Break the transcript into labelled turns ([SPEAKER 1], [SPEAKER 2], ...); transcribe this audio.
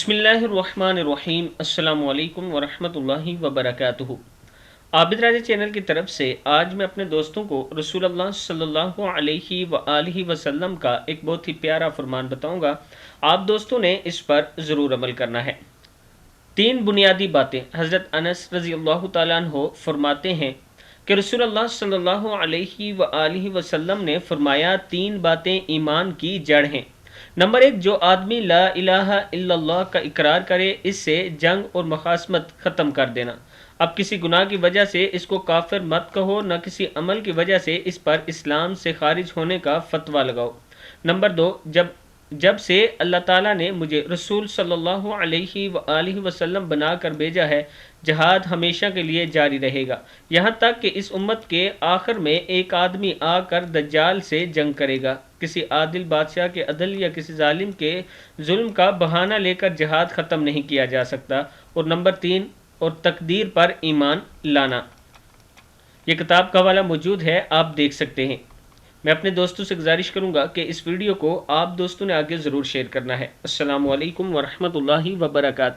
[SPEAKER 1] بسم اللہ الرحمن الرحیم۔ السلام علیکم ورحمۃ اللہ وبرکاتہ۔ عابد راجہ چینل کی طرف سے آج میں اپنے دوستوں کو رسول اللہ صلی اللہ علیہ وآلہ وسلم کا ایک بہت ہی پیارا فرمان بتاؤں گا۔ آپ دوستوں نے اس پر ضرور عمل کرنا ہے۔ 3 بنیادی باتیں حضرت انس رضی اللہ تعالیٰ عنہ فرماتے ہیں کہ رسول اللہ صلی اللہ علیہ وآلہ وسلم نے فرمایا 3 باتیں ایمان کی جڑ ہیں۔ نمبر 1، جو آدمی لا الہ الا اللہ کا اقرار کرے، اس سے جنگ اور مخاصمت ختم کر دینا۔ اب کسی گناہ کی وجہ سے اس کو کافر مت کہو، نہ کسی عمل کی وجہ سے اس پر اسلام سے خارج ہونے کا فتویٰ لگاؤ۔ نمبر 2، جب سے اللہ تعالیٰ نے مجھے رسول صلی اللہ علیہ وآلہ وسلم بنا کر بھیجا ہے، جہاد ہمیشہ کے لیے جاری رہے گا، یہاں تک کہ اس امت کے آخر میں ایک آدمی آ کر دجال سے جنگ کرے گا۔ کسی عادل بادشاہ کے عدل یا کسی ظالم کے ظلم کا بہانہ لے کر جہاد ختم نہیں کیا جا سکتا۔ اور نمبر 3، اور تقدیر پر ایمان لانا۔ یہ کتاب کا حوالہ موجود ہے، آپ دیکھ سکتے ہیں۔ میں اپنے دوستوں سے گزارش کروں گا کہ اس ویڈیو کو آپ دوستوں نے آگے ضرور شیئر کرنا ہے۔ السلام علیکم ورحمۃ اللہ وبرکاتہ۔